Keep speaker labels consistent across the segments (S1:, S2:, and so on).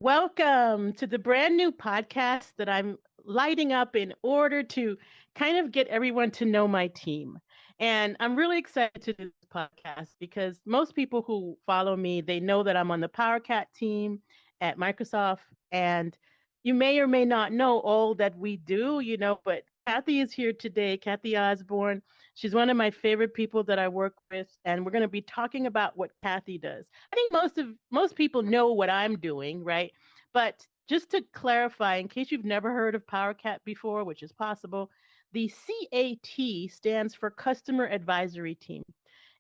S1: Welcome to the brand new podcast that I'm lighting up in order to kind of get everyone to know my team. And I'm really excited to do this podcast because most people who follow me, they know that I'm on the PowerCat team at Microsoft. And you may or may not know all that we do, but Kathy is here today, Kathy Osborne. She's one of my favorite people that I work with, and we're going to be talking about what Kathy does. I think most people know what I'm doing, right? But just to clarify, in case you've never heard of PowerCat before, which is possible, the CAT stands for Customer Advisory Team.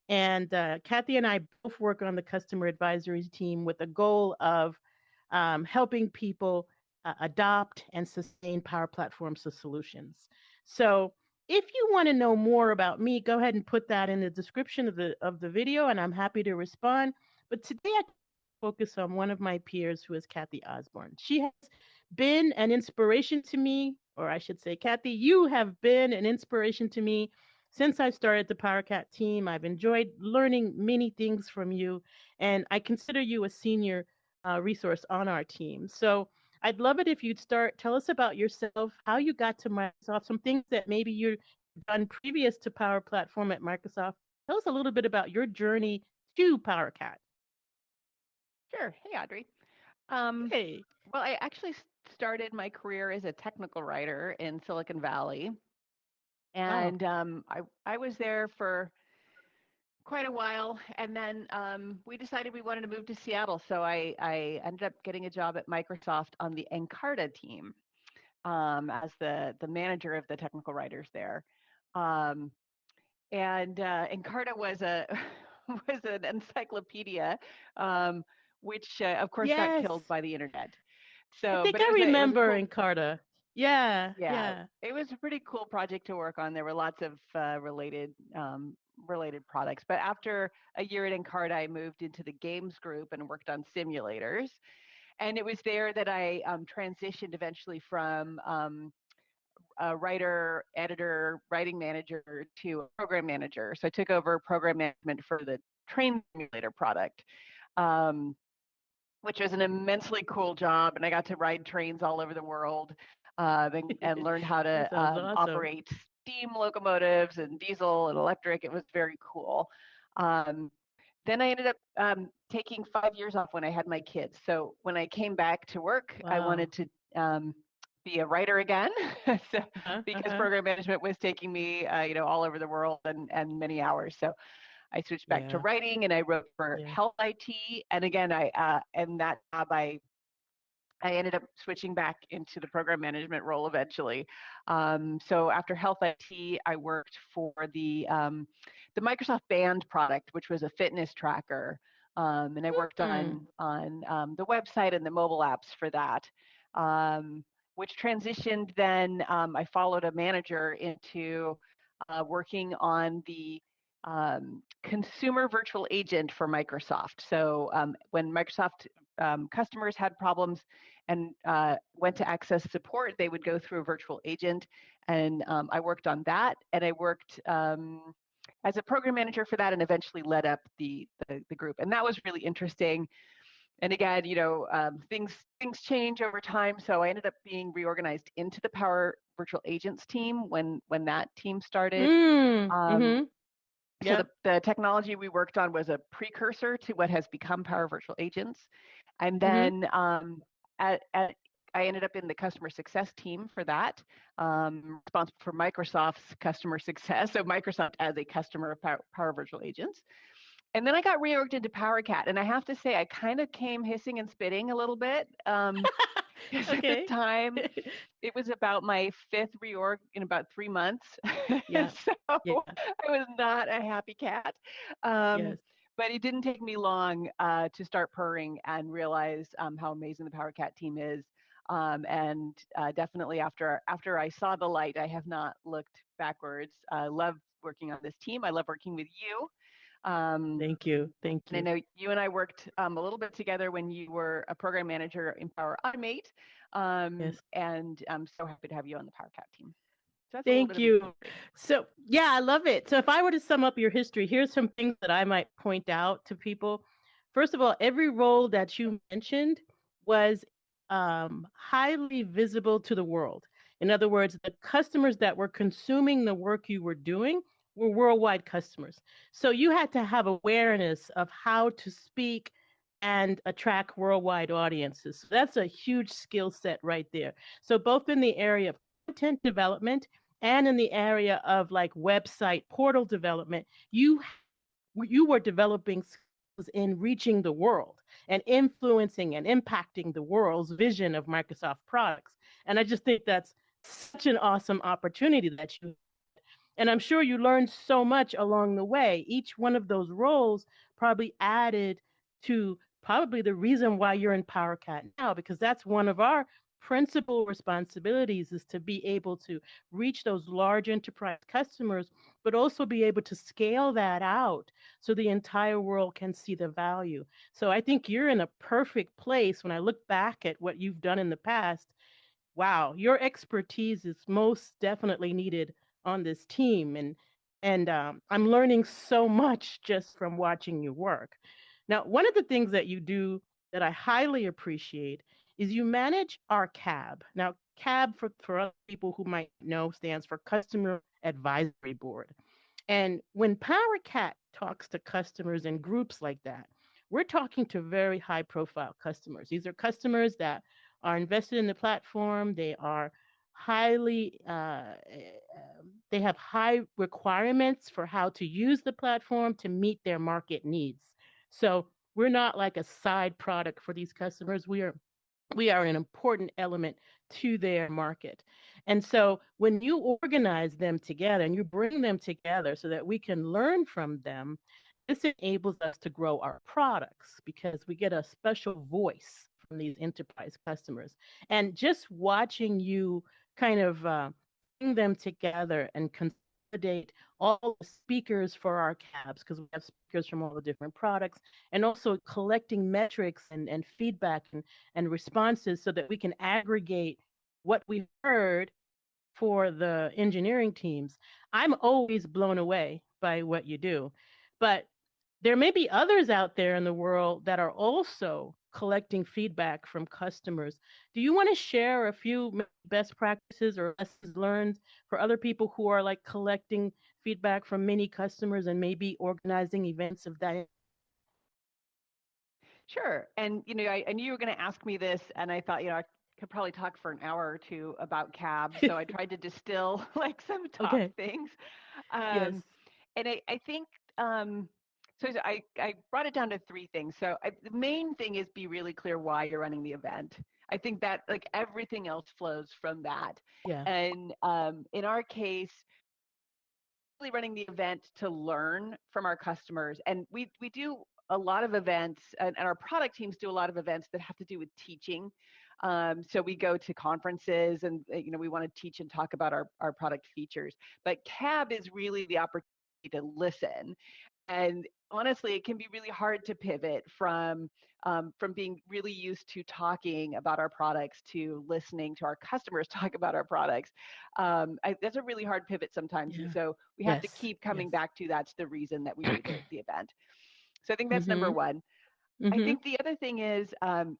S1: And Kathy and I both work on the Customer Advisory Team with the goal of helping people adopt and sustain Power Platforms solutions. So if you want to know more about me, go ahead and put that in the description of the video, and I'm happy to respond. But today I focus on one of my peers, who is Kathy Osborne. She has been an inspiration to me, or I should say, Kathy, you have been an inspiration to me since I started the PowerCat team. I've enjoyed learning many things from you, and I consider you a senior resource on our team. So I'd love it if you'd tell us about yourself, how you got to Microsoft, some things that maybe you've done previous to Power Platform at Microsoft. Tell us a little bit about your journey to PowerCat.
S2: Sure. Hey, Audrey. Um,
S1: Hey.
S2: well, I actually started my career as a technical writer in Silicon Valley,
S1: Wow.
S2: and I was there for quite a while, and then we decided we wanted to move to Seattle, so I ended up getting a job at Microsoft on the Encarta team as the manager of the technical writers there. Um, and Encarta was a was an encyclopedia, um, which of course got
S1: Yes.
S2: killed by the internet.
S1: I
S2: So,
S1: think
S2: but it
S1: I
S2: was a
S1: remember
S2: cool,
S1: Encarta. Yeah,
S2: yeah,
S1: yeah.
S2: it was a pretty cool project to work on. There were lots of related products. But after a year at Encarta, I moved into the games group and worked on simulators. And it was there that I transitioned eventually from a writer, editor, writing manager to a program manager. So I took over program management for the train simulator product. Um, which was an immensely cool job. And I got to ride trains all over the world and learned how
S1: That
S2: to
S1: sounds awesome.
S2: operate steam locomotives and diesel and electric. It was very cool. Um, then I ended up taking 5 years off when I had my kids. So when I came back to work, I
S1: Wow.
S2: wanted to be a writer again, so,
S1: Uh-huh,
S2: because
S1: uh-huh.
S2: program management was taking me, all over the world and many hours. So I switched back to
S1: Yeah,
S2: writing and I wrote for
S1: yeah.
S2: health IT. And again, I in that job, I ended up switching back into the program management role eventually. So after health IT, I worked for the Microsoft Band product, which was a fitness tracker. And I worked
S1: Hmm.
S2: on the website and the mobile apps for that. Um, which transitioned then, I followed a manager into working on the consumer virtual agent for Microsoft. So when Microsoft customers had problems and went to access support, they would go through a virtual agent. And I worked on that. And I worked as a program manager for that and eventually led up the group. And that was really interesting. And again, things change over time. So I ended up being reorganized into the Power Virtual Agents team when that team started.
S1: Mm.
S2: Um,
S1: Mm-hmm.
S2: so
S1: Yep.
S2: the technology we worked on was a precursor to what has become Power Virtual Agents. And
S1: Mm-hmm.
S2: then I ended up in the customer success team for that, responsible for Microsoft's customer success. So Microsoft as a customer of Power Virtual Agents. And then I got reorged into PowerCat. And I have to say, I kind of came hissing and spitting a little bit. Because at the
S1: Okay.
S2: time, it was about my fifth reorg in about 3 months.
S1: Yeah.
S2: So
S1: Yeah.
S2: I was not a happy cat. Um,
S1: Yes.
S2: but it didn't take me long to start purring and realize how amazing the Power Cat team is. And definitely after I saw the light, I have not looked backwards. I love working on this team. I love working with you. Um,
S1: Thank you. Thank
S2: and I
S1: you.
S2: know you and I worked a little bit together when you were a program manager in Power Automate.
S1: Yes.
S2: And I'm so happy to have you on the Power Cat team. So that's a little
S1: Thank
S2: bit of my
S1: you.
S2: history.
S1: So, yeah, I love it. So, if I were to sum up your history, here's some things that I might point out to people. First of all, every role that you mentioned, was highly visible to the world. In other words, the customers that were consuming the work you were doing were worldwide customers. So you had to have awareness of how to speak and attract worldwide audiences. So that's a huge skill set right there. So both in the area of content development and in the area of like website portal development, you were developing skills in reaching the world and influencing and impacting the world's vision of Microsoft products. And I just think that's such an awesome opportunity that you, and I'm sure you learned so much along the way. Each one of those roles probably added to probably the reason why you're in PowerCat now, because that's one of our principal responsibilities is to be able to reach those large enterprise customers, but also be able to scale that out so the entire world can see the value. So I think you're in a perfect place when I look back at what you've done in the past. Wow, your expertise is most definitely needed on this team, and I'm learning so much just from watching you work. Now, one of the things that you do that I highly appreciate is you manage our CAB. Now, CAB for other people who might know stands for Customer Advisory Board. And when PowerCat talks to customers in groups like that, we're talking to very high profile customers. These are customers that are invested in the platform. They are highly, they have high requirements for how to use the platform to meet their market needs. So we're not like a side product for these customers. We are an important element to their market. And so when you organize them together and you bring them together so that we can learn from them, this enables us to grow our products because we get a special voice from these enterprise customers. And just watching you kind of bring them together and consolidate all the speakers for our cabs, because we have speakers from all the different products, and also collecting metrics and feedback and responses so that we can aggregate what we heard for the engineering teams. I'm always blown away by what you do. But there may be others out there in the world that are also collecting feedback from customers. Do you want to share a few best practices or lessons learned for other people who are like collecting feedback from many customers and maybe organizing events of that?
S2: Sure. And, I knew you were going to ask me this, and I thought, I could probably talk for an hour or two about cabs. So I tried to distill like some top
S1: Okay.
S2: things.
S1: Yes.
S2: Um, and I think, so I brought it down to three things. So the main thing is be really clear why you're running the event. I think that like everything else flows from that.
S1: Yeah.
S2: And in our case, really running the event to learn from our customers. And we do a lot of events, and our product teams do a lot of events that have to do with teaching. So we go to conferences, and we want to teach and talk about our product features. But CAB is really the opportunity to listen. And honestly, it can be really hard to pivot from being really used to talking about our products to listening to our customers talk about our products. That's a really hard pivot sometimes, and
S1: Yeah.
S2: so we have to
S1: Yes.
S2: keep
S1: Yes.
S2: coming back to that's the reason that we do the event. So I think that's number
S1: Mhm.
S2: one. I
S1: Mhm.
S2: think the other thing is,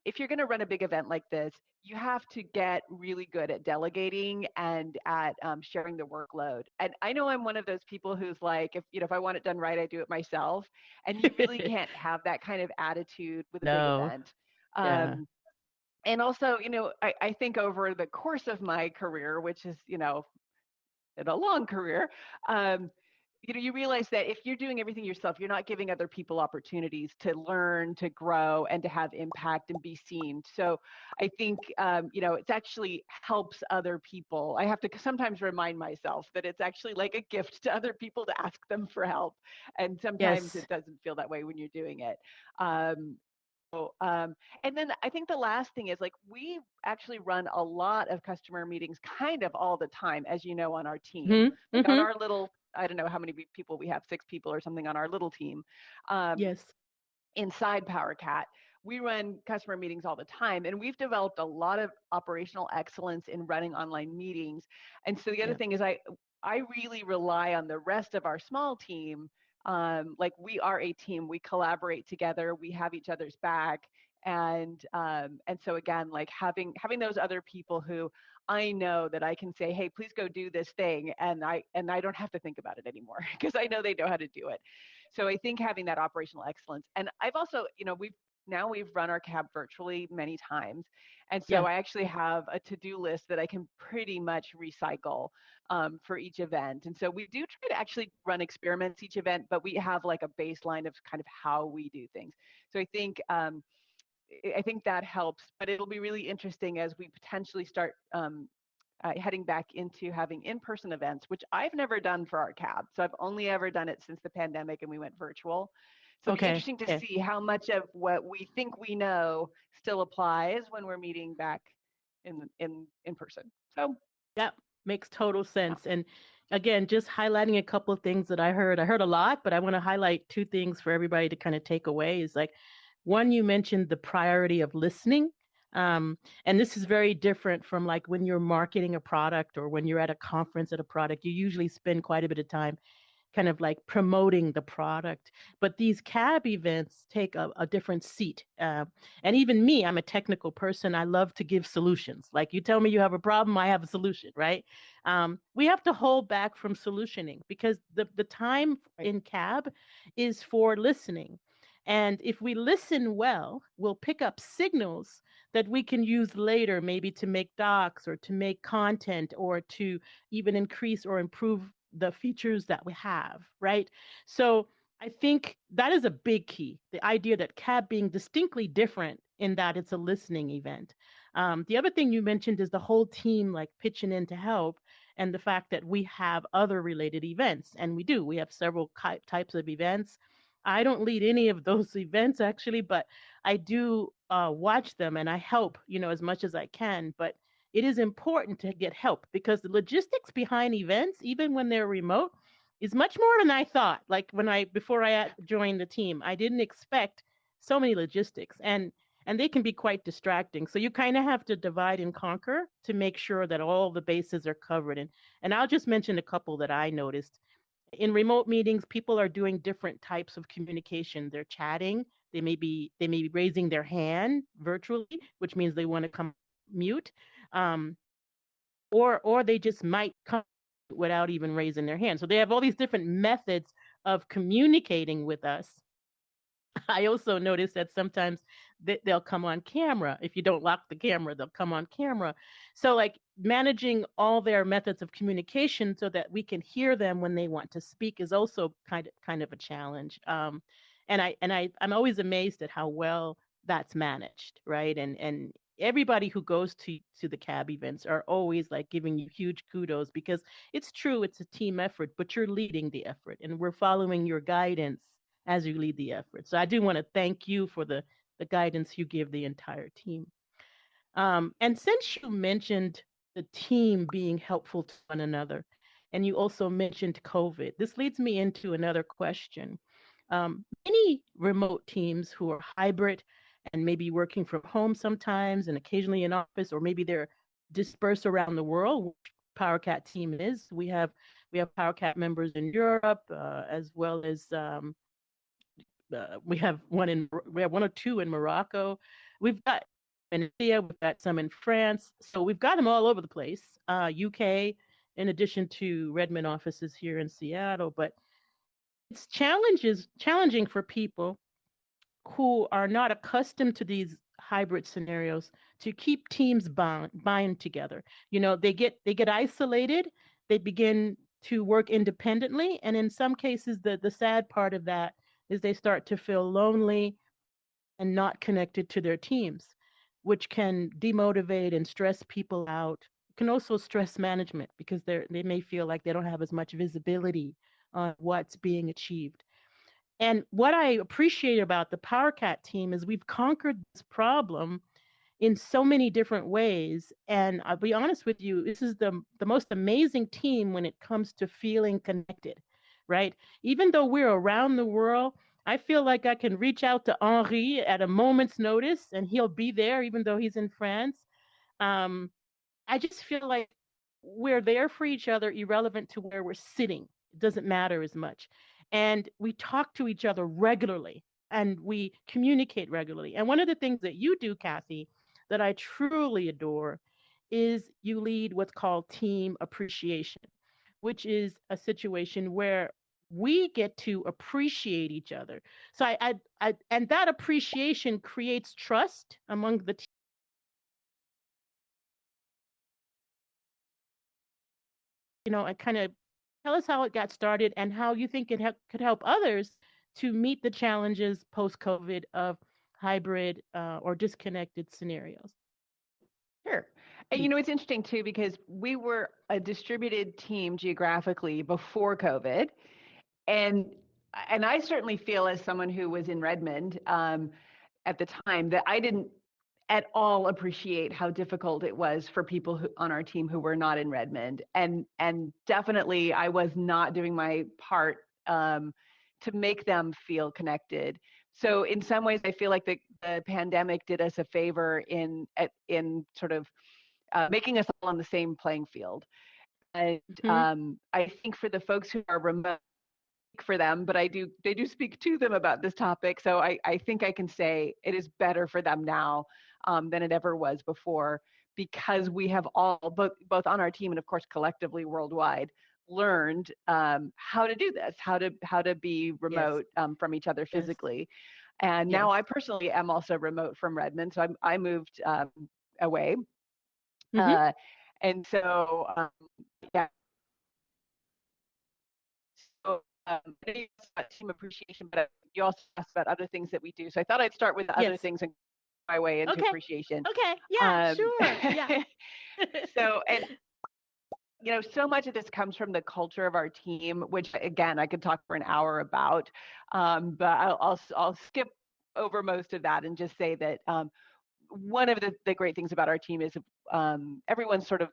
S2: if you're going to run a big event like this, you have to get really good at delegating and at sharing the workload. And I know I'm one of those people who's like, if I want it done right, I do it myself. And you really can't have that kind of attitude with a big
S1: No.
S2: event.
S1: Yeah.
S2: Um, and also, I think over the course of my career, which is, in a long career, um, you realize that if you're doing everything yourself, you're not giving other people opportunities to learn, to grow, and to have impact and be seen. So I think, it's actually helps other people. I have to sometimes remind myself that it's actually like a gift to other people to ask them for help. And sometimes
S1: Yes.
S2: it doesn't feel that way when you're doing it. Um, so, and then I think the last thing is like we actually run a lot of customer meetings kind of all the time, as you know, on our team.
S1: Mhm.
S2: Like on
S1: Mhm.
S2: our little, I don't know how many people we have, 6 people or something on our little team. Um,
S1: Yes.
S2: inside PowerCat, we run customer meetings all the time, and we've developed a lot of operational excellence in running online meetings. And so the other
S1: Yeah.
S2: thing is I really rely on the rest of our small team. Like we are a team, we collaborate together, we have each other's back, And so again, like having those other people who I know that I can say, hey, please go do this thing, and I don't have to think about it anymore because I know they know how to do it. So I think having that operational excellence, and I've also, we've run our cab virtually many times, and so
S1: Yeah.
S2: I actually have a to-do list that I can pretty much recycle for each event. And so we do try to actually run experiments each event, but we have like a baseline of kind of how we do things. So I think that helps, but it'll be really interesting as we potentially start heading back into having in-person events, which I've never done for our cab. So I've only ever done it since the pandemic and we went virtual. So it'll be
S1: Okay.
S2: interesting to
S1: Okay.
S2: see how much of what we think we know still applies when we're meeting back in person. So
S1: Yep, makes total
S2: yeah.
S1: sense. And again, just highlighting a couple of things that I heard. I heard a lot, but I want to highlight two things for everybody to kind of take away. Is like, one, you mentioned the priority of listening. And this is very different from like when you're marketing a product or when you're at a conference at a product. You usually spend quite a bit of time kind of like promoting the product. But these cab events take a different seat. And even me, I'm a technical person. I love to give solutions. Like you tell me you have a problem, I have a solution, right? We have to hold back from solutioning because the time
S2: Right.
S1: in cab is for listening. And if we listen well, we'll pick up signals that we can use later, maybe to make docs or to make content or to even increase or improve the features that we have, right? So I think that is a big key. The idea that CAB being distinctly different in that it's a listening event. The other thing you mentioned is the whole team like pitching in to help, and the fact that we have other related events, and we do. We have several types of events. I don't lead any of those events actually, but I do watch them and I help, as much as I can. But it is important to get help because the logistics behind events, even when they're remote, is much more than I thought. Like before I joined the team, I didn't expect so many logistics, and they can be quite distracting. So you kind of have to divide and conquer to make sure that all the bases are covered. And I'll just mention a couple that I noticed. In remote meetings, people are doing different types of communication. They're chatting. They may be raising their hand virtually, which means they want to come mute. Um, or they just might come without even raising their hand. So they have all these different methods of communicating with us. I also notice that sometimes they'll come on camera. If you don't lock the camera, they'll come on camera. So like managing all their methods of communication so that we can hear them when they want to speak is also kind of a challenge. I'm always amazed at how well that's managed, right? And everybody who goes to the cab events are always like giving you huge kudos because it's true, it's a team effort, but you're leading the effort and we're following your guidance as you lead the effort. So I do want to thank you for the guidance you give the entire team. And since you mentioned the team being helpful to one another, and you also mentioned COVID, this leads me into another question. Many remote teams who are hybrid and maybe working from home sometimes and occasionally in office, or maybe they're dispersed around the world, which PowerCat team is. We have PowerCat members in Europe as well as we have one or two in Morocco. We've got in India, we've got some in France. So we've got them all over the place. UK, in addition to Redmond offices here in Seattle. But it's challenging for people who are not accustomed to these hybrid scenarios to keep teams bind together. They get isolated, they begin to work independently, and in some cases the sad part of that is they start to feel lonely and not connected to their teams, which can demotivate and stress people out. It can also stress management because they may feel like they don't have as much visibility on what's being achieved. And what I appreciate about the PowerCat team is we've conquered this problem in so many different ways. And I'll be honest with you, this is the most amazing team when it comes to feeling connected, right? Even though we're around the world, I feel like I can reach out to Henri at a moment's notice and he'll be there, even though he's in France. Um, I just feel like we're there for each other, irrelevant to where we're sitting. It doesn't matter as much. And we talk to each other regularly. and we communicate regularly. And one of the things that you do, Kathy, that I truly adore is you lead what's called team appreciation, which is a situation where we get to appreciate each other. So and that appreciation creates trust among the team. And kind of tell us how it got started and how you think could help others to meet the challenges post COVID of hybrid or disconnected scenarios,
S2: Sure. And
S1: please.
S2: it's interesting too because we were a distributed team geographically before COVID, and I certainly feel as someone who was in Redmond at the time that I didn't at all appreciate how difficult it was for people on our team who were not in Redmond, and definitely I was not doing my part to make them feel connected. So in some ways, I feel like the pandemic did us a favor in sort of making us all on the same playing field. And
S1: Hmm.
S2: I think for the folks who are remote, for them, but they do speak to them about this topic. So I think I can say it is better for them now than it ever was before, because we have all, both on our team and of course collectively worldwide, learned how to do this, how to be
S1: Yes,
S2: remote from each other
S1: yes,
S2: physically. And now
S1: yes.
S2: I personally am also remote from Redmond, so I moved away,
S1: Hmm.
S2: uh, and so yeah. So I know you asked about team appreciation, but you also asked about other things that we do. So I thought I'd start with the other
S1: Yes.
S2: things and my way into
S1: Okay.
S2: appreciation.
S1: Okay. Yeah,
S2: Um,
S1: sure. Yeah.
S2: so, and so much of this comes from the culture of our team, which again I could talk for an hour about, but I'll skip over most of that and just say that one of the great things about our team is everyone's sort of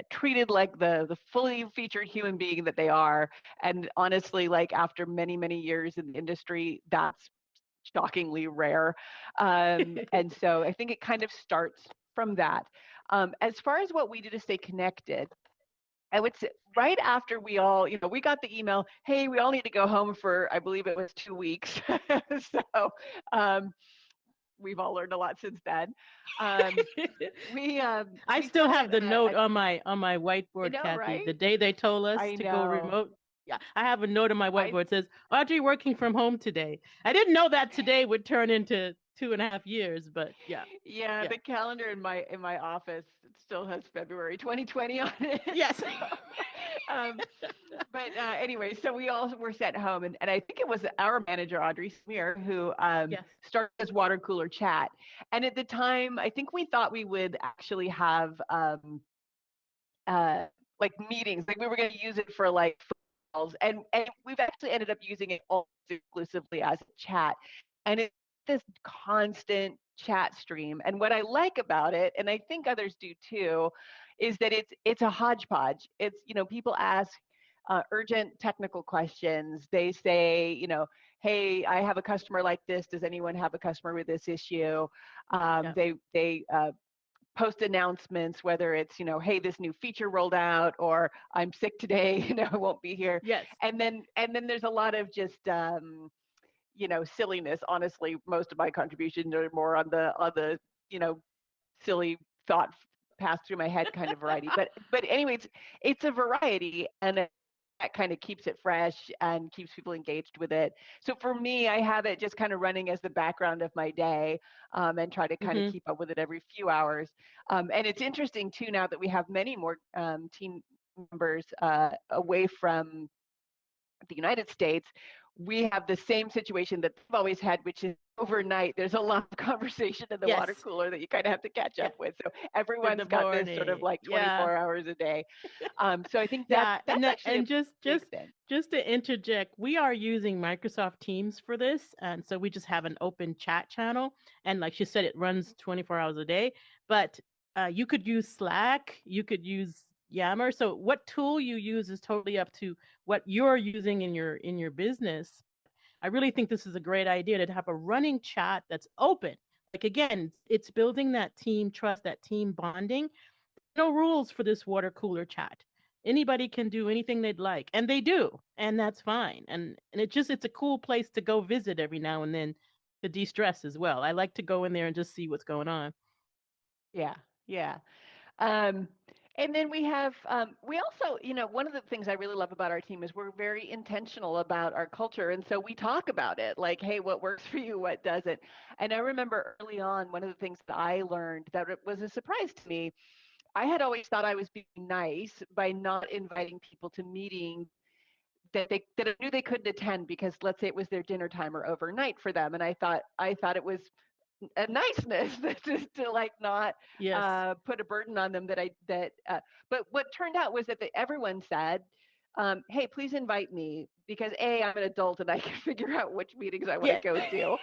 S2: treated like the fully featured human being that they are. And honestly, like after many years in the industry, that's shockingly rare. And so I think it kind of starts from that. As far as what we do to stay connected, I would say right after we all, we got the email, hey, we all need to go home for, I believe it was 2 weeks. So um, we've all learned a lot since then. Um,
S1: I
S2: we
S1: still
S2: started
S1: have the note
S2: a
S1: on my
S2: I
S1: whiteboard,
S2: know,
S1: Kathy.
S2: right?
S1: The day they told us
S2: I
S1: to go
S2: know.
S1: remote. Yeah, I have a note on my
S2: I
S1: whiteboard that says Audrey working from home today. I didn't know that today would turn into 2.5 years, but yeah,
S2: Yeah,
S1: yeah,
S2: the calendar in my office still has February 2020 on it.
S1: yes,
S2: So, um, but anyway, so we all were sent home, and I think it was our manager Audrie Smear who
S1: yes,
S2: started this water cooler chat. And at the time, I think we thought we would actually have uh, like meetings, like we were going to use it for like calls, and we've actually ended up using it almost exclusively as a chat, and it's this constant chat stream. And what I like about it, and I think others do too, is that it's a hodgepodge. It's, people ask urgent technical questions. They say, hey, I have a customer like this, does anyone have a customer with this issue?
S1: yeah,
S2: They post announcements, whether it's, hey, this new feature rolled out, or I'm sick today, I won't be here.
S1: yes,
S2: And then there's a lot of just silliness. Honestly, most of my contributions are more on the you know silly thought pass through my head kind of variety. But anyway, it's a variety, and that kind of keeps it fresh and keeps people engaged with it. So for me, I have it just kind of running as the background of my day, and try to kind of
S1: hmm,
S2: keep up with it every few hours. And it's interesting too, now that we have many more team members away from the United States, we have the same situation that they've always had, which is overnight. There's a lot of conversation in the
S1: yes,
S2: water cooler that you kind of have to catch
S1: yeah.
S2: up with. So
S1: In the
S2: everyone's got this sort of
S1: morning,
S2: like
S1: yeah.
S2: 24 hours a day. So I think
S1: Yeah,
S2: that's actually a
S1: and just
S2: big
S1: just
S2: thing.
S1: just to interject, we are using Microsoft Teams for this, and so we just have an open chat channel, and like she said, it runs 24 hours a day. But you could use Slack, you could use Yammer. So what tool you use is totally up to what you're using in your business. I really think this is a great idea to have a running chat that's open. Like again, it's building that team trust, that team bonding. No rules for this water cooler chat. Anybody can do anything they'd like, and they do, and that's fine. And it's a cool place to go visit every now and then to de-stress as well. I like to go in there and just see what's going on.
S2: Yeah, yeah. Um, and then we also, one of the things I really love about our team is we're very intentional about our culture. And so we talk about it like, hey, what works for you, what doesn't. And I remember early on, one of the things that I learned that it was a surprise to me, I had always thought I was being nice by not inviting people to meetings that I knew they couldn't attend because let's say it was their dinner time or overnight for them. And I thought it was a niceness just to like not
S1: Yes.
S2: put a burden on them but what turned out was that everyone said, hey, please invite me because A, I'm an adult and I can figure out which meetings I want to
S1: Yeah.
S2: go to,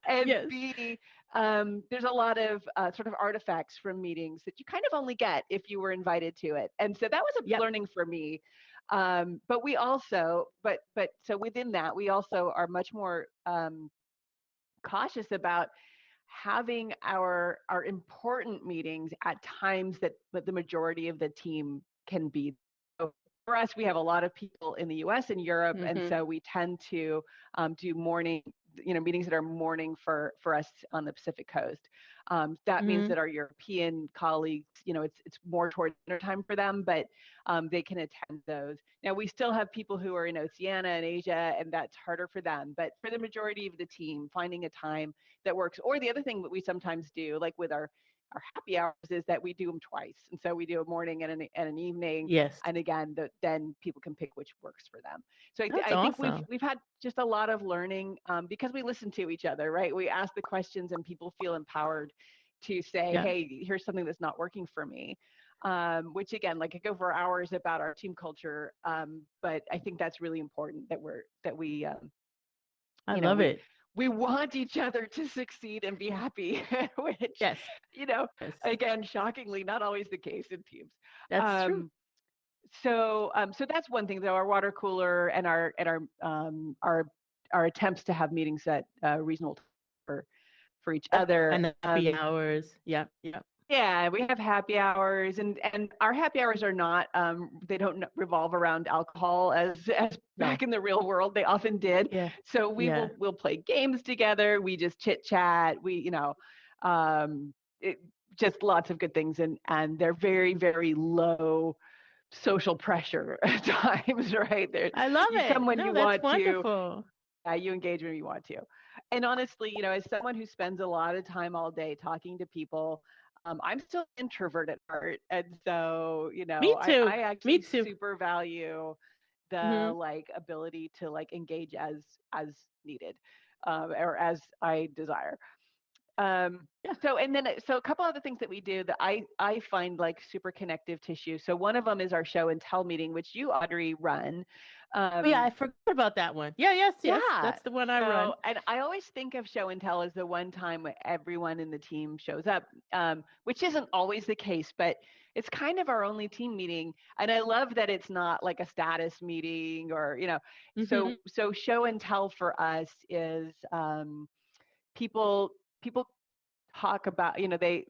S2: and
S1: Yes.
S2: B, there's a lot of sort of artifacts from meetings that you kind of only get if you were invited to it, and so that was a
S1: Yep.
S2: learning for me. But we also but so within that we also are much more cautious about having our important meetings at times that the majority of the team can be. So for us, we have a lot of people in the U.S. and Europe, and
S1: Mhm.
S2: so we tend to do morning, meetings that are morning for us on the Pacific Coast. That means
S1: Mhm.
S2: that our European colleagues, it's more towards dinner time for them, but they can attend those. Now we still have people who are in Oceania and Asia, and that's harder for them. But for the majority of the team, finding a time that works. Or the other thing that we sometimes do, like with our happy hours, is that we do them twice, and so we do a morning and an evening,
S1: Yes.
S2: and again, then people can pick which works for them. So
S1: That's
S2: I think
S1: awesome.
S2: we've had just a lot of learning because we listen to each other, right? We ask the questions, and people feel empowered to say,
S1: Yeah.
S2: hey, here's something that's not working for me. Which again, like I go for hours about our team culture, but I think that's really important that we
S1: I
S2: you know
S1: love
S2: we
S1: it.
S2: we want each other to succeed and be happy, which
S1: Yes.
S2: you know
S1: Yes.
S2: again, shockingly not always the case in teams.
S1: That's true.
S2: um so that's one thing, though. Our water cooler and our attempts to have meetings at reasonable time for each
S1: Yep.
S2: other.
S1: And the happy hours. Yep. Yep.
S2: Yeah, we have happy hours, and our happy hours are not they don't revolve around alcohol as
S1: No.
S2: back in the real world they often did.
S1: Yeah.
S2: So
S1: Yeah.
S2: we'll play games together, we just chit chat, um it, just lots of good things, and they're very, very low social pressure at times, right? There,
S1: I love
S2: you come
S1: it.
S2: when
S1: No,
S2: you
S1: that's
S2: want to,
S1: wonderful.
S2: you engage when you want to. And honestly, as someone who spends a lot of time all day talking to people, I'm still an introvert at heart. And so,
S1: Me too.
S2: I
S1: Me
S2: actually
S1: too.
S2: super value the
S1: Mhm.
S2: like ability to like engage as needed, or as I desire. Um,
S1: Yeah.
S2: so a couple other things that we do that I find like super connective tissue. So one of them is our show and tell meeting, which you, Audrie, run.
S1: Oh yeah,
S2: Um,
S1: I forgot about that one. Yeah, yes, yes.
S2: yeah.
S1: That's the one I run.
S2: So, and I always think of show and tell as the one time when everyone in the team shows up, which isn't always the case, but it's kind of our only team meeting. And I love that it's not like a status meeting or,
S1: Mhm.
S2: so show and tell for us is people people talk about,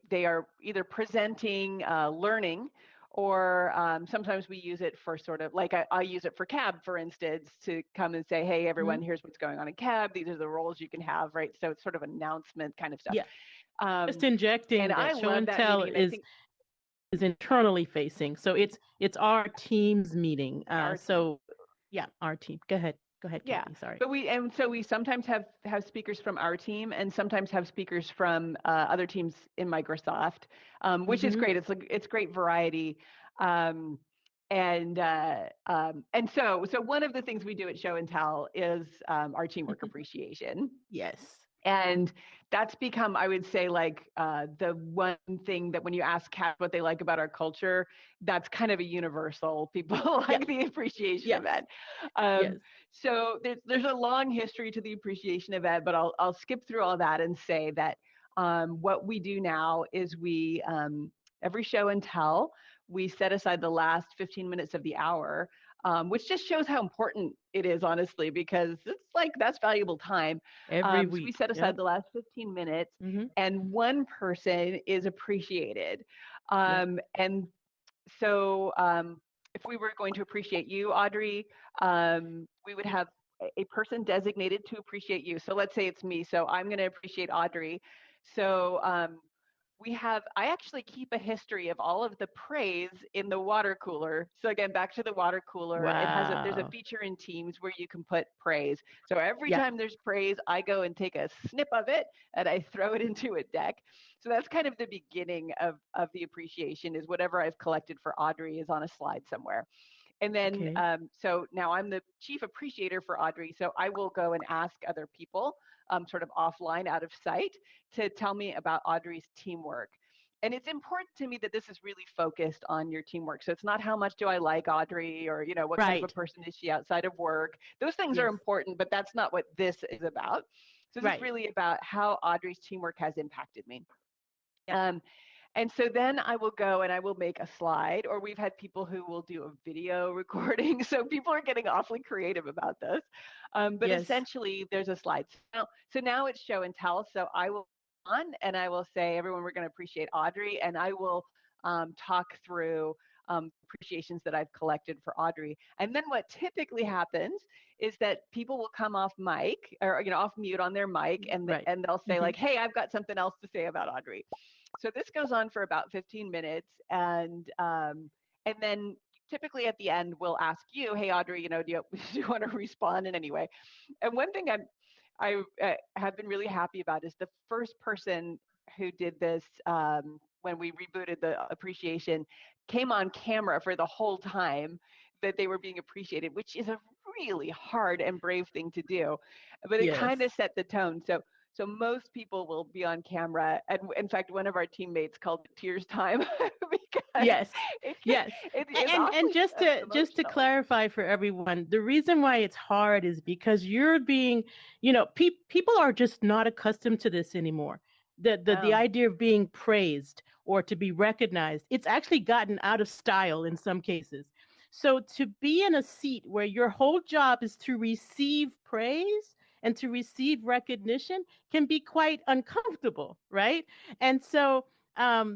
S2: they are either presenting learning, or sometimes we use it for sort of like I use it for cab, for instance, to come and say, hey everyone,
S1: Mhm.
S2: here's what's going on in cab, these are the roles you can have, right? So it's sort of announcement kind of stuff.
S1: Yeah. Just
S2: um,
S1: injecting
S2: and I
S1: that show
S2: love
S1: and
S2: that
S1: tell
S2: meeting, and I think
S1: is internally facing. So it's our team's meeting.
S2: our team.
S1: So yeah, our team. Go ahead. Go ahead,
S2: Yeah,
S1: Kathy. Sorry.
S2: but we sometimes have speakers from our team, and sometimes have speakers from other teams in Microsoft, which is
S1: Mhm.
S2: great. It's great variety, um, and so one of the things we do at Show and Tell is our teamwork appreciation.
S1: Yes.
S2: And that's become, I would say, like the one thing that when you ask cats what they like about our culture, that's kind of a universal. People
S1: Yep.
S2: like the appreciation
S1: Yes.
S2: event.
S1: Yes.
S2: So there's a long history to the appreciation event, but I'll skip through all that and say that what we do now is we every show and tell, we set aside the last 15 minutes of the hour, which just shows how important it is, honestly, because it's like that's valuable time.
S1: Every
S2: So we
S1: week.
S2: set aside
S1: Yep.
S2: the last 15 minutes,
S1: Mhm.
S2: and one person is appreciated.
S1: Yep.
S2: And so if we were going to appreciate you, Audrie, we would have a person designated to appreciate you. So let's say it's me. So I'm going to appreciate Audrie. So I actually keep a history of all of the praise in the water cooler. So again, back to the water cooler, there's a
S1: Wow.
S2: feature in Teams where you can put praise. So every
S1: Yeah.
S2: time there's praise, I go and take a snip of it and I throw it into a deck. So that's kind of the beginning of the appreciation, is whatever I've collected for Audrie is on a slide somewhere. And then,
S1: Okay.
S2: so now I'm the chief appreciator for Audrie. So I will go and ask other people, sort of offline, out of sight, to tell me about Audrie's teamwork. And it's important to me that this is really focused on your teamwork. So it's not how much do I like Audrie, or, what kind of a
S1: Right.
S2: person is she outside of work. Those things are
S1: Yes.
S2: important, but that's not what this is about. So this is
S1: Right.
S2: really about how Audrie's teamwork has impacted me.
S1: Yeah.
S2: Um, and so then I will go and I will make a slide, or we've had people who will do a video recording. So people are getting awfully creative about this. But
S1: Yes.
S2: essentially, there's a slide. So now it's show and tell. So I will on and I will say, everyone, we're going to appreciate Audrie, and I will talk through appreciations that I've collected for Audrie. And then what typically happens is that people will come off mic, or off mute on their mic, and
S1: Right.
S2: and they'll say
S1: Hmm.
S2: like, "Hey, I've got something else to say about Audrie." So this goes on for about 15 minutes, and then typically at the end we'll ask you, "Hey, Audrie, do you do you want to respond in any way?" And one thing I have been really happy about is the first person who did this, when we rebooted the appreciation, came on camera for the whole time that they were being appreciated, which is a really hard and brave thing to do, but it
S1: Yes.
S2: kind of set the tone. So most people will be on camera, and in fact, one of our teammates called it tears time because
S1: Yes.
S2: it
S1: Yes.
S2: it is
S1: And
S2: awfully
S1: just to
S2: emotional.
S1: clarify for everyone, the reason why it's hard is because you're being, people are just not accustomed to this anymore. The
S2: Oh,
S1: idea of being praised or to be recognized, it's actually gotten out of style in some cases. So to be in a seat where your whole job is to receive praise and to receive recognition can be quite uncomfortable, right? And so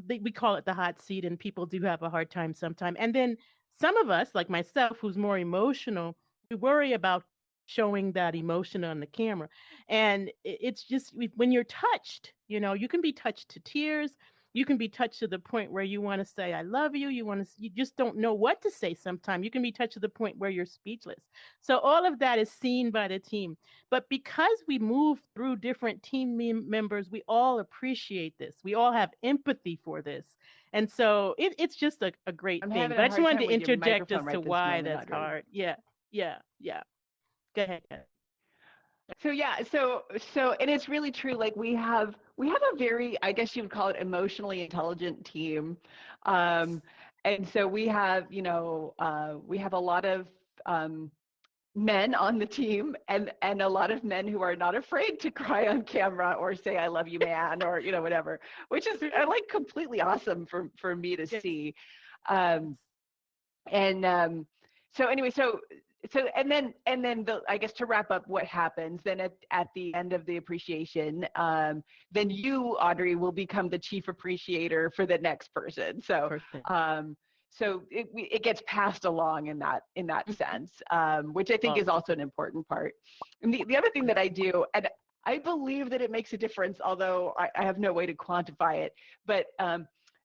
S1: we call it the hot seat, and people do have a hard time sometimes. And then some of us, like myself, who's more emotional, we worry about showing that emotion on the camera. And it's just when you're touched, you can be touched to tears. You can be touched to the point where you want to say I love you. You just don't know what to say sometimes. You can be touched to the point where you're speechless. So all of that is seen by the team. But because we move through different team members, we all appreciate this. We all have empathy for this. And so it's just a great
S2: I'm
S1: thing.
S2: having
S1: But
S2: a
S1: I just
S2: hard
S1: wanted
S2: time
S1: to
S2: with your
S1: interject
S2: microphone
S1: as to
S2: right this
S1: why
S2: moment,
S1: that's
S2: Audrie.
S1: hard. Yeah. Yeah. Yeah. Go ahead.
S2: So yeah, and it's really true. Like we have a very, I guess you would call it, emotionally intelligent team, um, and so we have a lot of men on the team, and a lot of men who are not afraid to cry on camera or say "I love you, man," or whatever, which is like completely awesome for me to
S1: Yes.
S2: see. Um, and so anyway, and then I guess, to wrap up what happens then at the end of the appreciation, then you, Audrie, will become the chief appreciator for the next person. So
S1: Person.
S2: um, it gets passed along in that
S1: Mhm.
S2: sense, which I think is
S1: Awesome.
S2: also an important part. And the other thing that I do, and I believe that it makes a difference, although I have no way to quantify it, but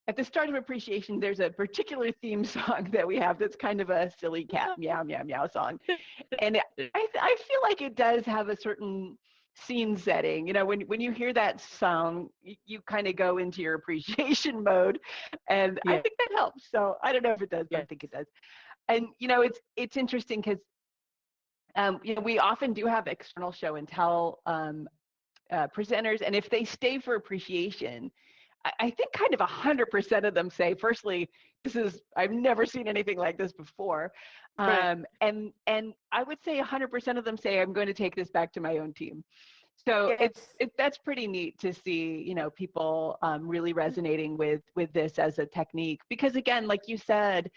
S2: at the start of appreciation, there's a particular theme song that we have that's kind of a silly cat meow meow meow song, and I feel like it does have a certain scene setting. When you hear that song, you kind of go into your appreciation mode, and I
S1: Yeah.
S2: think that helps. So I don't know if it does, but I
S1: Yes.
S2: think it does. And it's interesting because we often do have external show and tell presenters, and if they stay for appreciation, I think kind of 100% of them say, firstly, I've never seen anything like this before.
S1: Right.
S2: And I would say 100% of them say, I'm going to take this back to my own team. So
S1: Yes.
S2: that's pretty neat to see, people really resonating with this as a technique. Because again, like you said,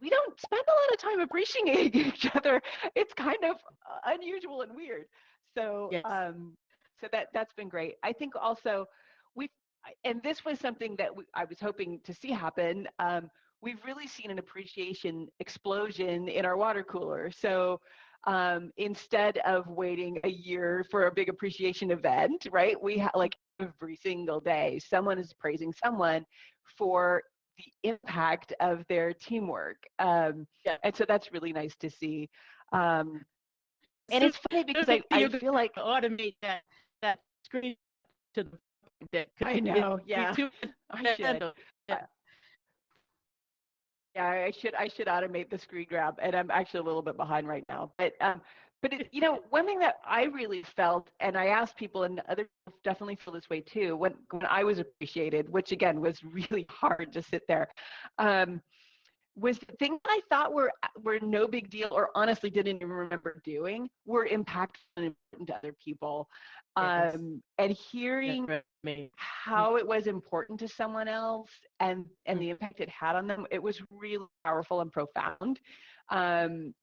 S2: we don't spend a lot of time appreciating each other. It's kind of unusual and weird. So
S1: Yes.
S2: that's been great. I think also we and this was something that I was hoping to see happen. we've really seen an appreciation explosion in our water cooler. So instead of waiting a year for a big appreciation event, right? We like every single day, someone is praising someone for the impact of their teamwork.
S1: Yeah.
S2: And so that's really nice to see. Um, and
S1: Soon
S2: it's funny because I
S1: you're going
S2: feel like,
S1: to automate that screen to the that because
S2: I know,
S1: we
S2: yeah,
S1: too much
S2: I
S1: to
S2: should.
S1: handle.
S2: Uh,
S1: Yeah.
S2: Yeah, I should automate the screen grab, and I'm actually a little bit behind right now. But it, one thing that I really felt, and I asked people, and other people definitely feel this way too, when I was appreciated, which again was really hard to sit there, um, was the things I thought were no big deal, or honestly didn't even remember doing, were impactful and important to other people,
S1: Yes.
S2: and
S1: That
S2: hearing
S1: resonates. Mm,
S2: how it was important to someone else and
S1: mm,
S2: the impact it had on them, it was really powerful and profound, and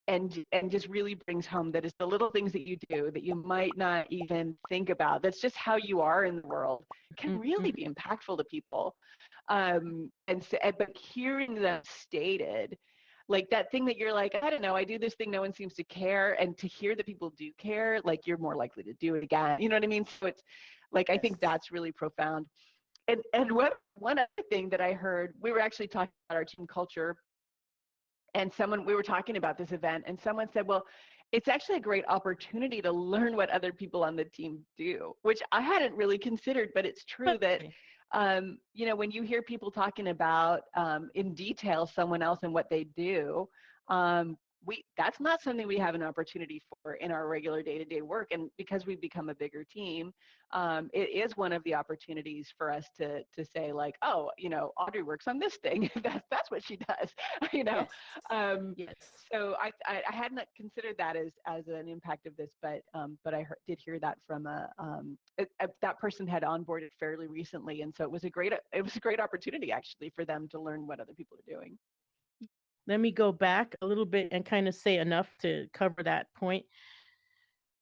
S2: just really brings home that it's the little things that you do that you might not even think about, that's just how you are in the world, can
S1: mm,
S2: really
S1: mm.
S2: be impactful to people. And so, but hearing them stated, like that thing that you're like, I don't know, I do this thing, no one seems to care, and to hear that people do care, like you're more likely to do it again, you know what I mean? So it's like, I
S1: Yes.
S2: think that's really profound. And what one other thing that I heard, we were actually talking about our team culture, and someone, we were talking about this event, and someone said, well, it's actually a great opportunity to learn what other people on the team do, which I hadn't really considered, but it's true that
S1: Totally.
S2: when you hear people talking about in detail someone else and what they do, um, that's not something we have an opportunity for in our regular day-to-day work. And because we've become a bigger team, it is one of the opportunities for us to say like, oh, Audrie works on this thing. That's what she does. you know.
S1: Yes.
S2: Um,
S1: Yes.
S2: so I hadn't considered that as an impact of this, but I did hear that from that person had onboarded fairly recently, and so it was a great opportunity actually for them to learn what other people are doing.
S1: Let me go back a little bit and kind of say enough to cover that point.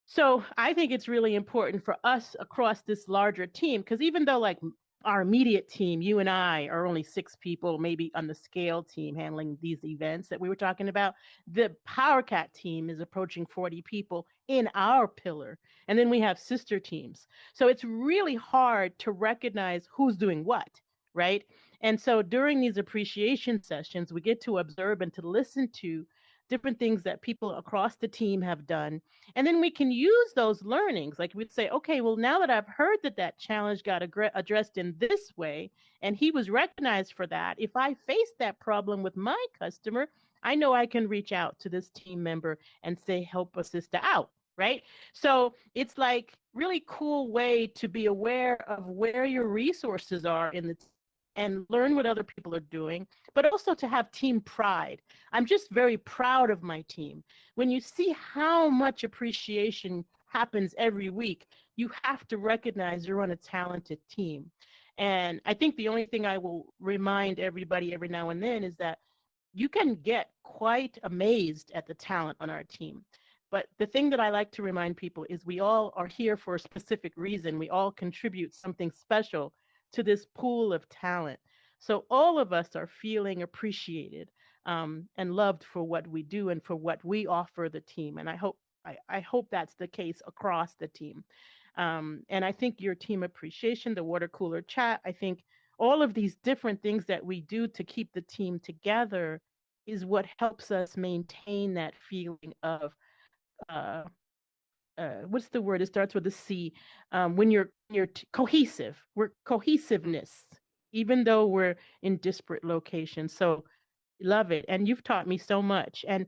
S1: So I think it's really important for us across this larger team because even though like our immediate team, you and I are only 6 people, maybe on the scale team handling these events that we were talking about, the PowerCat team is approaching 40 people in our pillar. And then we have sister teams. So it's really hard to recognize who's doing what, right? And so during these appreciation sessions, we get to observe and to listen to different things that people across the team have done, and then we can use those learnings. Like we'd say, okay, well, now that I've heard that that challenge got addressed in this way, and he was recognized for that, if I face that problem with my customer, I know I can reach out to this team member and say, help a sister out. Right. So it's like really cool way to be aware of where your resources are in the and learn what other people are doing, but also to have team pride. I'm just very proud of my team. When you see how much appreciation happens every week, you have to recognize you're on a talented team. And I think the only thing I will remind everybody every now and then is that you can get quite amazed at the talent on our team. But the thing that I like to remind people is we all are here for a specific reason. We all contribute something special to this pool of talent. So all of us are feeling appreciated and loved for what we do and for what we offer the team. And I hope that's the case across the team. And I think your team appreciation, the water cooler chat, I think all of these different things that we do to keep the team together is what helps us maintain that feeling of uh, what's the word? It starts with a C. When you're cohesive, we're
S2: Mm-hmm.
S1: cohesiveness, even though we're in disparate locations. So love it, and you've taught me so much. And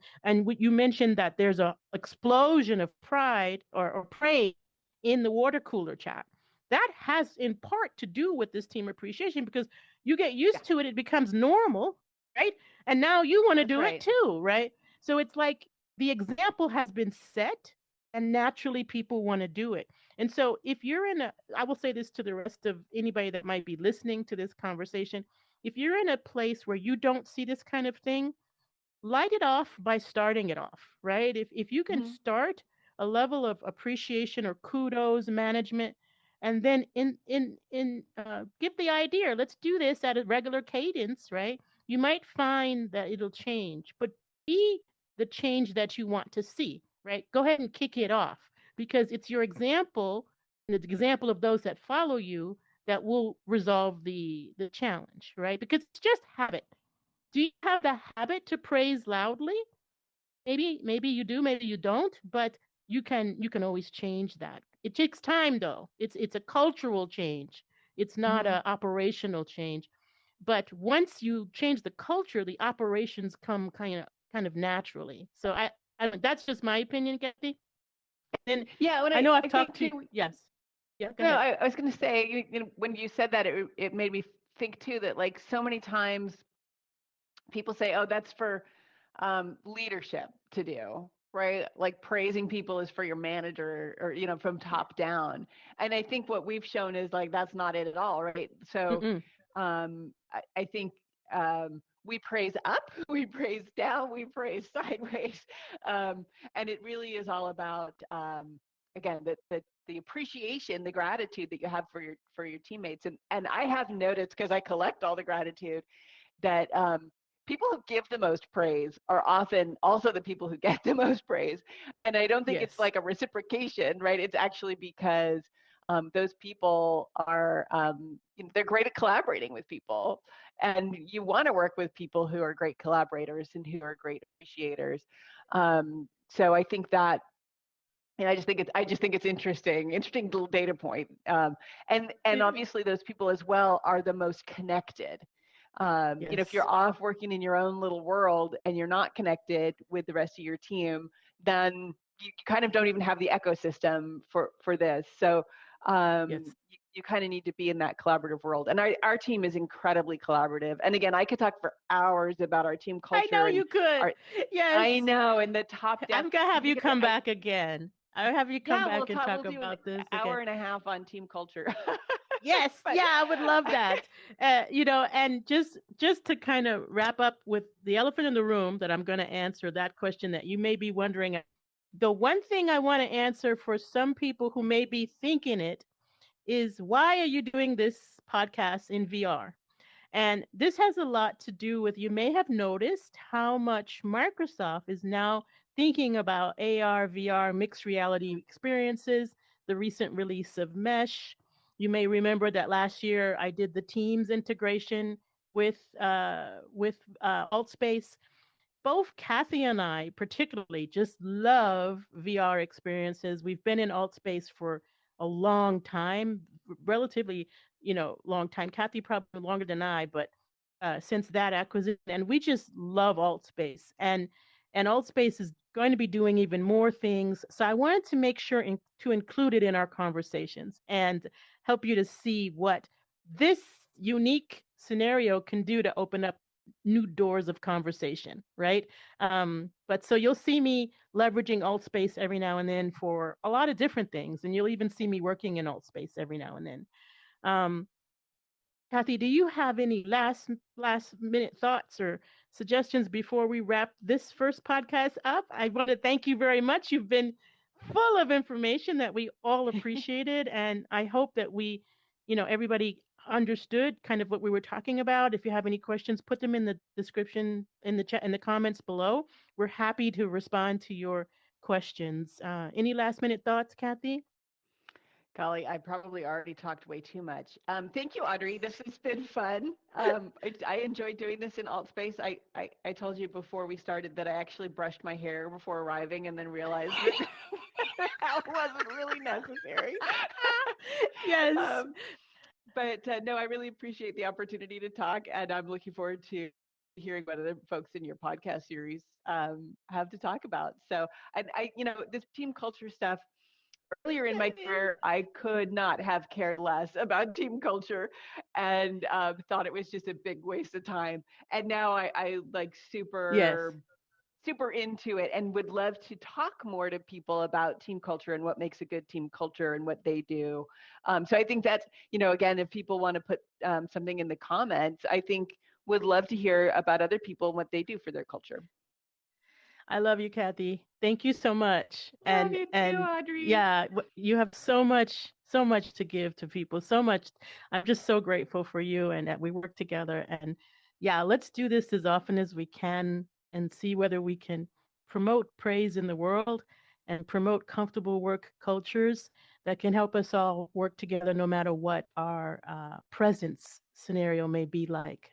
S1: you mentioned that there's a explosion of pride or praise in the water cooler chat. That has in part to do with this team appreciation because you get
S2: Yeah,
S1: used to it, it becomes normal, right? And now you want to
S2: that's
S1: do it
S2: right.
S1: too, right? So it's like the example has been set, and naturally people want to do it. And so if you're in a, I will say this to the rest of anybody that might be listening to this conversation, if you're in a place where you don't see this kind of thing, light it off by starting it off, right? If you can
S2: Mm-hmm.
S1: start a level of appreciation or kudos management, and then in give the idea, let's do this at a regular cadence, right? You might find that it'll change, but be the change that you want to see, right? Go ahead and kick it off because it's your example and the example of those that follow you that will resolve the challenge, right? Because it's just habit. Do you have the habit to praise loudly? Maybe you do, maybe you don't, but you can always change that. It takes time though. It's a cultural change. It's not
S2: Mhm.
S1: a operational change. But once you change the culture, the operations come kind of naturally. So that's just my opinion, Kathy. And
S2: Yeah, and
S1: I know I've
S2: I
S1: talked
S2: think
S1: to
S2: too.
S1: yes. Yeah, go
S2: No,
S1: ahead.
S2: I was going to say, when you said that, it made me think too that like so many times people say, "Oh, that's for leadership to do." Right? Like praising people is for your manager or, from
S1: Yeah.
S2: top down. And I think what we've shown is like that's not it at all, right? So
S1: Mm-mm.
S2: I think we praise up, we praise down, we praise sideways. Um, and it really is all about, again, the appreciation, the gratitude that you have for your teammates. And I have noticed, because I collect all the gratitude, that people who give the most praise are often also the people who get the most praise. And I don't think it's
S1: Yes.
S2: like a reciprocation, right? It's actually because those people are, they're great at collaborating with people. And you want to work with people who are great collaborators and who are great appreciators. So I think that, and I just think it's interesting little data point. And
S1: It
S2: obviously those people as well are the most connected. If
S1: yes.
S2: you're off working in your own little world and you're not connected with the rest of your team, then you kind of don't even have the ecosystem for this. So
S1: Yes.
S2: you kind of need to be in that collaborative world. And our team is incredibly collaborative. And again, I could talk for hours about our team
S1: I
S2: culture
S1: know
S2: and
S1: you could.
S2: our,
S1: Yes.
S2: I know, and the top down,
S1: I'm gonna have you
S2: because
S1: come back again. I'll have you come
S2: yeah,
S1: back and
S2: we'll
S1: talk
S2: do an
S1: about this again.
S2: hour and a half on team culture.
S1: Yes,
S2: But
S1: yeah, I would love that. And just to kind of wrap up with the elephant in the room that I'm going to answer that question that you may be wondering. The one thing I want to answer for some people who may be thinking it is why are you doing this podcast in VR? And this has a lot to do with you may have noticed how much Microsoft is now thinking about AR, VR, mixed reality experiences, the recent release of Mesh. You may remember that last year I did the Teams integration with AltSpace. Both Kathy and I particularly just love VR experiences. We've been in alt space for a long time, relatively, long time. Kathy probably longer than I, but since that acquisition, and we just love alt space, and alt space is going to be doing even more things. So I wanted to make sure to include it in our conversations and help you to see what this unique scenario can do to open up new doors of conversation, right? But so you'll see me leveraging alt space every now and then for a lot of different things, and you'll even see me working in alt space every now and then. Um, Kathy, do you have any last minute thoughts or suggestions before we wrap this first podcast up? I want to thank you very much. You've been full of information that we all appreciated, and I hope that everybody understood kind of what we were talking about. If you have any questions, put them in the description, in the chat, in the comments below. We're happy to respond to your questions. Any last minute thoughts, Kathy?
S2: golly, I probably already talked way too much. Thank you, Audrey. This has been fun. I enjoyed doing this in alt space. I told you before we started that I actually brushed my hair before arriving and then realized that that wasn't really necessary.
S1: Yes.
S2: um, but no, I really appreciate the opportunity to talk, and I'm looking forward to hearing what other folks in your podcast series have to talk about. So, and this team culture stuff. Earlier in my career, I could not have cared less about team culture, and thought it was just a big waste of time. And now I like
S1: Yes.
S2: super into it and would love to talk more to people about team culture and what makes a good team culture and what they do. So I think that's, again, if people want to put something in the comments, I think would love to hear about other people and what they do for their culture.
S1: I love you, Kathy. Thank you so much.
S2: Love
S1: And
S2: you too,
S1: and
S2: Audrey.
S1: yeah, you have so much to give to people. So much. I'm just so grateful for you and that we work together. And yeah, let's do this as often as we can and see whether we can promote praise in the world and promote comfortable work cultures that can help us all work together no matter what our presence scenario may be like.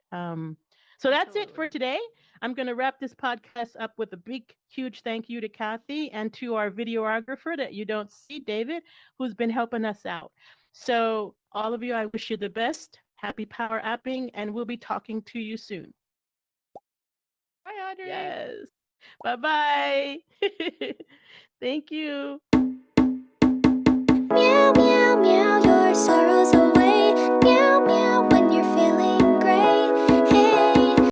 S1: So that's it for
S2: Absolutely.
S1: today. I'm going to wrap this podcast up with a big, huge thank you to Kathy and to our videographer that you don't see, David, who's been helping us out. So, all of you, I wish you the best. Happy power apping, and we'll be talking to you soon.
S2: Bye, Audrey.
S1: Yes. Bye bye. Thank you.
S3: Meow, meow, meow, your sorrows over.